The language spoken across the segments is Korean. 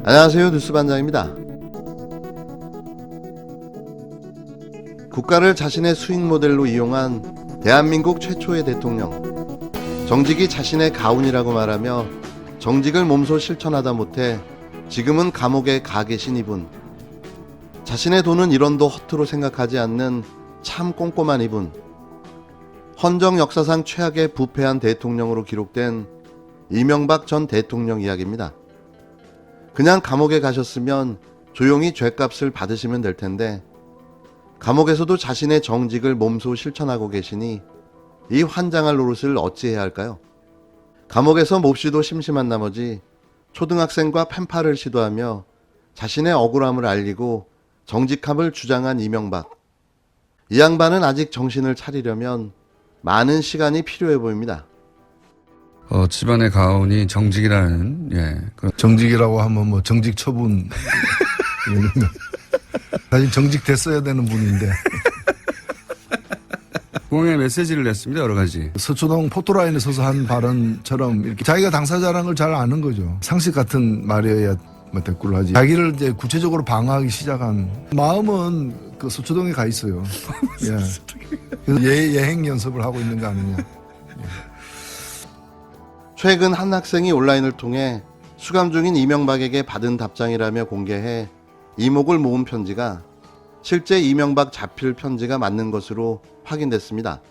안녕하세요. 뉴스반장입니다. 국가를 자신의 수익 모델로 이용한 대한민국 최초의 대통령. 정직이 자신의 가훈이라고 말하며 정직을 몸소 실천하다 못해 지금은 감옥에 가 계신 이분. 자신의 돈은 1원도 허투루 생각하지 않는 참 꼼꼼한 이분. 헌정 역사상 최악의 부패한 대통령으로 기록된 이명박 전 대통령 이야기입니다. 그냥 감옥에 가셨으면 조용히 죗값을 받으시면 될 텐데 감옥에서도 자신의 정직을 몸소 실천하고 계시니 이 환장할 노릇을 어찌해야 할까요? 감옥에서 몹시도 심심한 나머지 초등학생과 펜팔을 시도하며 자신의 억울함을 알리고 정직함을 주장한 이명박. 이 양반은 아직 정신을 차리려면 많은 시간이 필요해 보입니다. 집안의 가훈이 정직이라는, 정직이라고 하면 뭐 정직 처분. 사실 정직됐어야 되는 분인데. 공에 메시지를 냈습니다, 여러 가지. 서초동 포토라인에 서서 한 발언처럼 이렇게 자기가 당사자라는 걸 잘 아는 거죠. 상식 같은 말이어야 뭐 대꾸를 하지. 자기를 이제 구체적으로 방어하기 시작한 마음은 그 서초동에 가 있어요. 예. 그래서 예행 연습을 하고 있는 거 아니냐. 최근 한 학생이 온라인을 통해 수감 중인 이명박에게 받은 답장이라며 공개해 이목을 모은 편지가 실제 이명박 자필 편지가 맞는 것으로 확인됐습니다.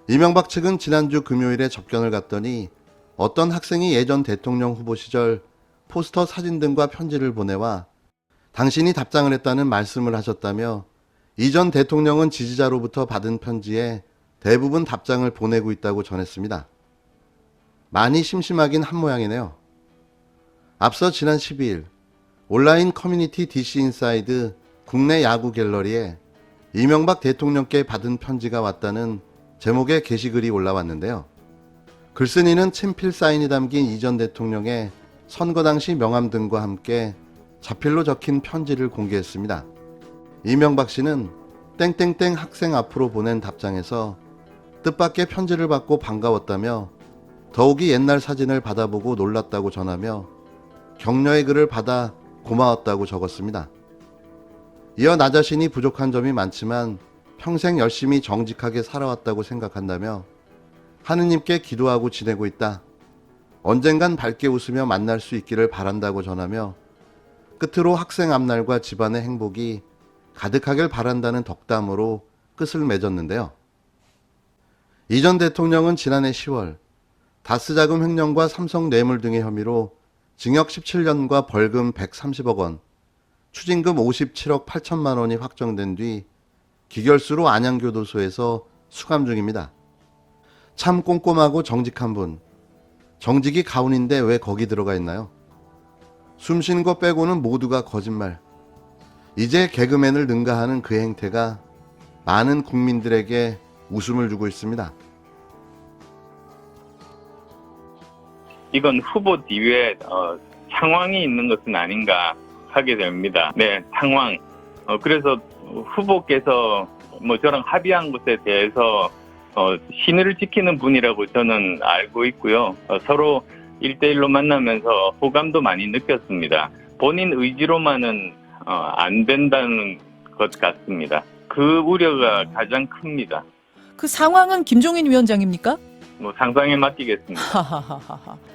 이명박 측은 지난주 금요일에 접견을 갔더니 어떤 학생이 예전 대통령 후보 시절 포스터 사진 등과 편지를 보내와 당신이 답장을 했다는 말씀을 하셨다며 이전 대통령은 지지자로부터 받은 편지에 대부분 답장을 보내고 있다고 전했습니다. 많이 심심하긴 한 모양이네요. 앞서 지난 12일 온라인 커뮤니티 DC인사이드 국내 야구 갤러리에 이명박 대통령께 받은 편지가 왔다는 제목의 게시글이 올라왔는데요. 글쓴이는 친필 사인이 담긴 이전 대통령의 선거 당시 명함 등과 함께 자필로 적힌 편지를 공개했습니다. 이명박 씨는 땡땡땡 학생 앞으로 보낸 답장에서 뜻밖의 편지를 받고 반가웠다며 더욱이 옛날 사진을 받아보고 놀랐다고 전하며 격려의 글을 받아 고마웠다고 적었습니다. 이어 나 자신이 부족한 점이 많지만 평생 열심히 정직하게 살아왔다고 생각한다며 하느님께 기도하고 지내고 있다. 언젠간 밝게 웃으며 만날 수 있기를 바란다고 전하며 끝으로 학생 앞날과 집안의 행복이 가득하길 바란다는 덕담으로 끝을 맺었는데요. 이전 대통령은 지난해 10월 다스자금 횡령과 삼성 뇌물 등의 혐의로 징역 17년과 벌금 130억 원, 추징금 57억 8천만 원이 확정된 뒤 기결수로 안양교도소에서 수감 중입니다. 참 꼼꼼하고 정직한 분. 정직이 가훈인데 왜 거기 들어가 있나요? 숨쉬는 것 빼고는 모두가 거짓말. 이제 개그맨을 능가하는 그 행태가 많은 국민들에게 웃음을 주고 있습니다. 이건 후보 뒤에 상황이 있는 것은 아닌가 하게 됩니다. 네, 상황. 그래서 후보께서 저랑 합의한 것에 대해서 신의를 지키는 분이라고 저는 알고 있고요. 서로 1대1로 만나면서 호감도 많이 느꼈습니다. 본인 의지로만은 안 된다는 것 같습니다. 그 우려가 가장 큽니다. 그 상황은 김종인 위원장입니까? 상상에 맡기겠습니다.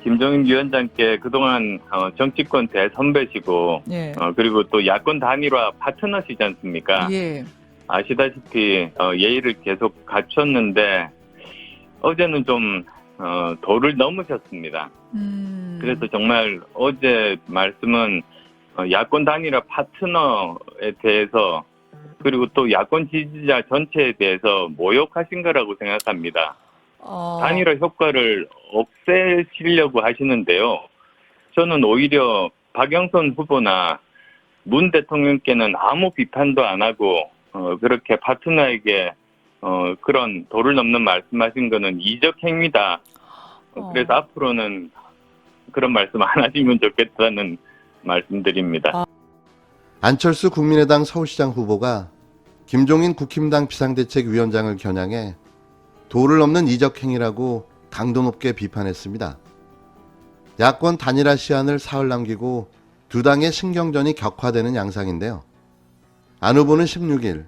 김종인 위원장께 그동안 정치권 대선배시고 예. 그리고 또 야권 단일화 파트너시지 않습니까? 예. 아시다시피 예의를 계속 갖췄는데 어제는 좀 도를 넘으셨습니다. 그래서 정말 어제 말씀은 야권 단일화 파트너에 대해서 그리고 또 야권 지지자 전체에 대해서 모욕하신 거라고 생각합니다. 단일화 효과를 없애시려고 하시는데요. 저는 오히려 박영선 후보나 문 대통령께는 아무 비판도 안 하고 그렇게 파트너에게 그런 도를 넘는 말씀하신 거는 이적 행위다. 그래서 앞으로는 그런 말씀 안 하시면 좋겠다는 말씀드립니다. 안철수 국민의당 서울시장 후보가 김종인 국힘당 비상대책위원장을 겨냥해 도를 넘는 이적 행위라고 강도 높게 비판했습니다. 야권 단일화 시한을 사흘 남기고 두 당의 신경전이 격화되는 양상인데요. 안 후보는 16일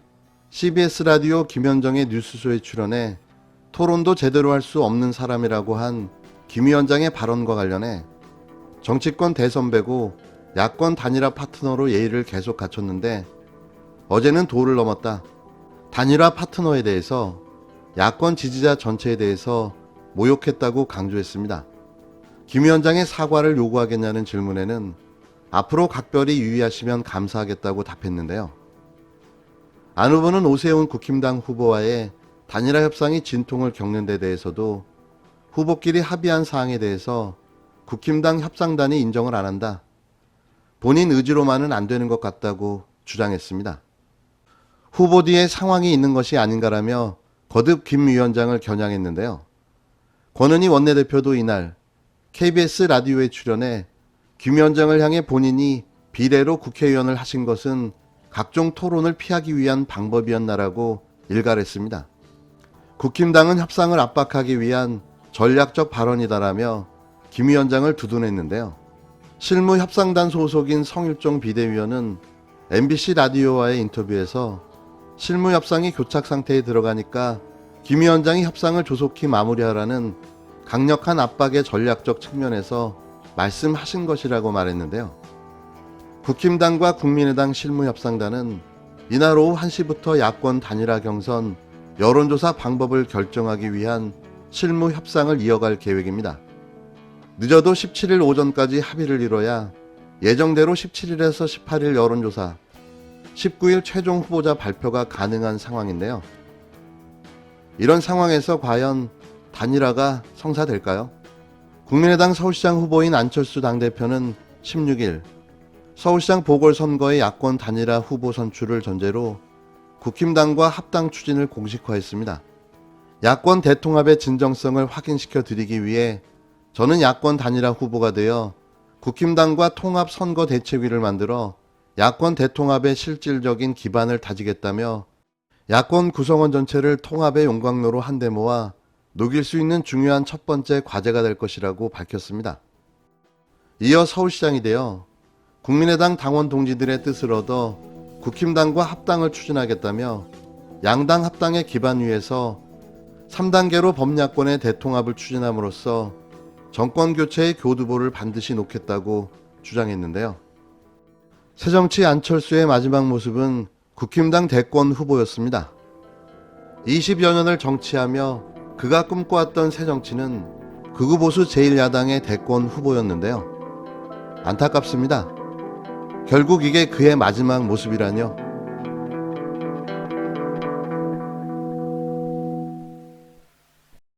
CBS 라디오 김현정의 뉴스쇼에 출연해 토론도 제대로 할 수 없는 사람이라고 한 김 위원장의 발언과 관련해 정치권 대선배고 야권 단일화 파트너로 예의를 계속 갖췄는데 어제는 도를 넘었다. 단일화 파트너에 대해서 야권 지지자 전체에 대해서 모욕했다고 강조했습니다. 김 위원장의 사과를 요구하겠냐는 질문에는 앞으로 각별히 유의하시면 감사하겠다고 답했는데요. 안 후보는 오세훈 국힘당 후보와의 단일화 협상이 진통을 겪는 데 대해서도 후보끼리 합의한 사항에 대해서 국힘당 협상단이 인정을 안 한다. 본인 의지로만은 안 되는 것 같다고 주장했습니다. 후보 뒤에 상황이 있는 것이 아닌가라며 거듭 김 위원장을 겨냥했는데요. 권은희 원내대표도 이날 KBS 라디오에 출연해 김 위원장을 향해 본인이 비례로 국회의원을 하신 것은 각종 토론을 피하기 위한 방법이었나라고 일갈했습니다. 국힘당은 협상을 압박하기 위한 전략적 발언이다라며 김 위원장을 두둔했는데요. 실무협상단 소속인 성일종 비대위원은 MBC 라디오와의 인터뷰에서 실무협상이 교착 상태에 들어가니까 김 위원장이 협상을 조속히 마무리하라는 강력한 압박의 전략적 측면에서 말씀하신 것이라고 말했는데요. 국힘당과 국민의당 실무협상단은 이날 오후 1시부터 야권 단일화 경선 여론조사 방법을 결정하기 위한 실무협상을 이어갈 계획입니다. 늦어도 17일 오전까지 합의를 이뤄야 예정대로 17일에서 18일 여론조사, 19일 최종 후보자 발표가 가능한 상황인데요. 이런 상황에서 과연 단일화가 성사될까요? 국민의당 서울시장 후보인 안철수 당대표는 16일 서울시장 보궐선거의 야권 단일화 후보 선출을 전제로 국힘당과 합당 추진을 공식화했습니다. 야권 대통합의 진정성을 확인시켜 드리기 위해 저는 야권 단일화 후보가 되어 국힘당과 통합 선거 대책위를 만들어 야권 대통합의 실질적인 기반을 다지겠다며 야권 구성원 전체를 통합의 용광로로 한데 모아 녹일 수 있는 중요한 첫 번째 과제가 될 것이라고 밝혔습니다. 이어 서울시장이 되어 국민의당 당원 동지들의 뜻을 얻어 국힘당과 합당을 추진하겠다며 양당 합당의 기반 위에서 3단계로 범야권의 대통합을 추진함으로써 정권교체의 교두보를 반드시 놓겠다고 주장했는데요. 새정치 안철수의 마지막 모습은 국힘당 대권 후보였습니다. 20여 년을 정치하며 그가 꿈꿔왔던 새정치는 극우보수 제1야당의 대권 후보였는데요. 안타깝습니다. 결국 이게 그의 마지막 모습이라뇨.